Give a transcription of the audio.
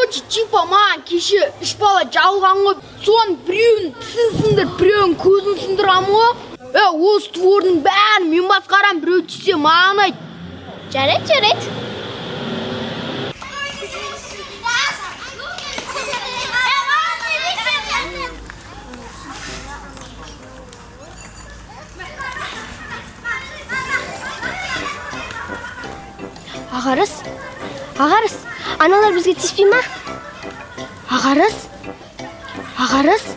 Короче, типа маған кеше 3 бала жалған ғой. Соның біреуін тісін сындырып, біреуін көзін сындырамын ғой. Осы твордың бәрін мен басқарам, біреу түссе маған айт. Жарайды. Ағарыс, аналар бізге тиіспей ма? Ағарыс. Ағарыс.